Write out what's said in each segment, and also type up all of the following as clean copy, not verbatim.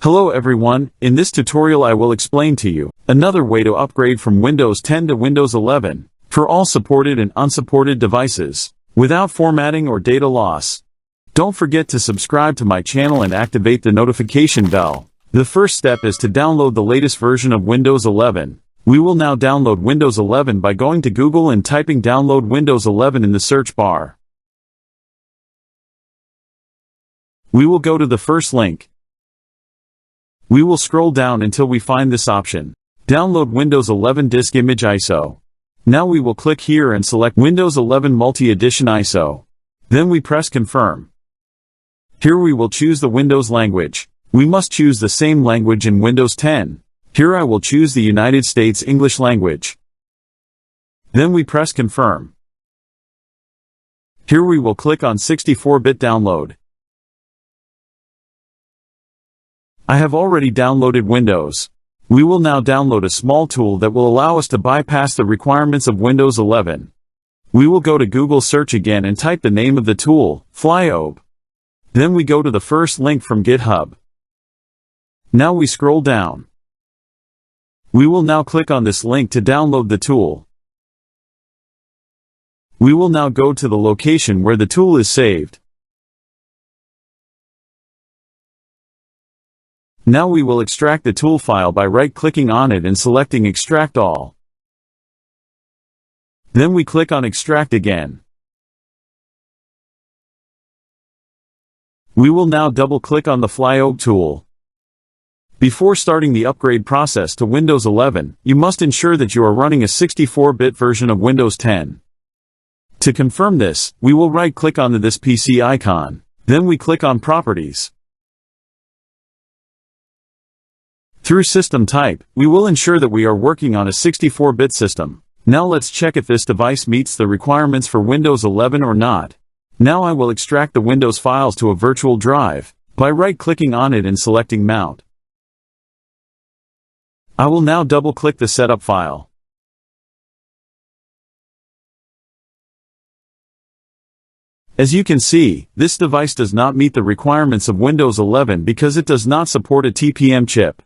Hello everyone, in this tutorial I will explain to you another way to upgrade from Windows 10 to Windows 11 for all supported and unsupported devices without formatting or data loss. Don't forget to subscribe to my channel and activate the notification bell. The first step is to download the latest version of Windows 11. We will now download Windows 11 by going to Google and typing download Windows 11 in the search bar. We will go to the first link. We will scroll down until we find this option. Download Windows 11 Disk Image ISO. Now we will click here and select Windows 11 Multi-Edition ISO. Then we press Confirm. Here we will choose the Windows language. We must choose the same language in Windows 10. Here I will choose the United States English language. Then we press Confirm. Here we will click on 64-bit download. I have already downloaded Windows. We will now download a small tool that will allow us to bypass the requirements of Windows 11. We will go to Google search again and type the name of the tool, FlyOOBE. Then we go to the first link from GitHub. Now we scroll down. We will now click on this link to download the tool. We will now go to the location where the tool is saved. Now we will extract the tool file by right-clicking on it and selecting Extract All. Then we click on Extract again. We will now double-click on the FlyOOBE tool. Before starting the upgrade process to Windows 11, you must ensure that you are running a 64-bit version of Windows 10. To confirm this, we will right-click on this PC icon. Then we click on Properties. Through System Type, we will ensure that we are working on a 64-bit system. Now let's check if this device meets the requirements for Windows 11 or not. Now I will extract the Windows files to a virtual drive by right-clicking on it and selecting Mount. I will now double-click the setup file. As you can see, this device does not meet the requirements of Windows 11 because it does not support a TPM chip.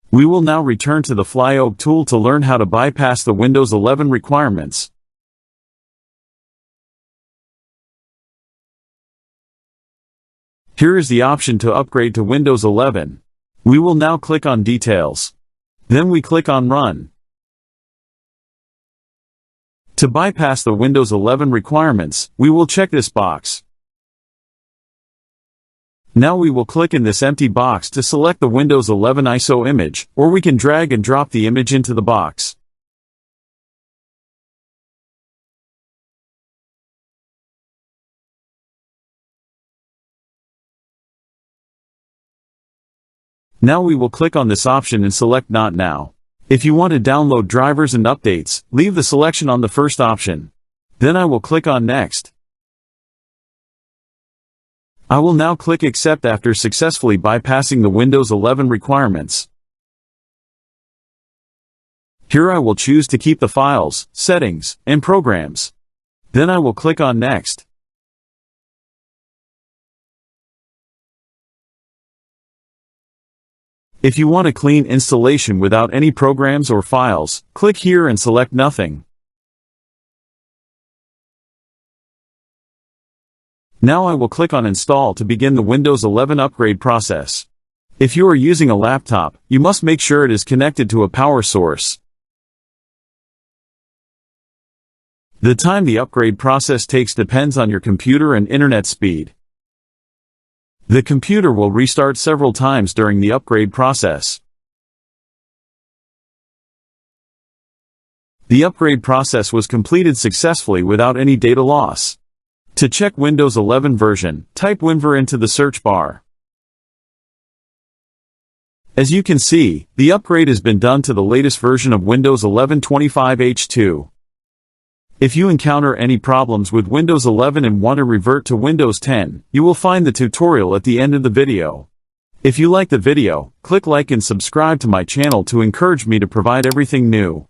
We will now return to the FlyOOBE tool to learn how to bypass the Windows 11 requirements. Here is the option to upgrade to Windows 11. We will now click on Details. Then we click on Run. To bypass the Windows 11 requirements, we will check this box. Now we will click in this empty box to select the Windows 11 ISO image, or we can drag and drop the image into the box. Now we will click on this option and select Not Now. If you want to download drivers and updates, leave the selection on the first option. Then I will click on Next. I will now click Accept after successfully bypassing the Windows 11 requirements. Here I will choose to keep the files, settings, and programs. Then I will click on Next. If you want a clean installation without any programs or files, click here and select Nothing. Now I will click on Install to begin the Windows 11 upgrade process. If you are using a laptop, you must make sure it is connected to a power source. The time the upgrade process takes depends on your computer and internet speed. The computer will restart several times during the upgrade process. The upgrade process was completed successfully without any data loss. To check Windows 11 version, type WinVer into the search bar. As you can see, the upgrade has been done to the latest version of Windows 11 25H2. If you encounter any problems with Windows 11 and want to revert to Windows 10, you will find the tutorial at the end of the video. If you like the video, click like and subscribe to my channel to encourage me to provide everything new.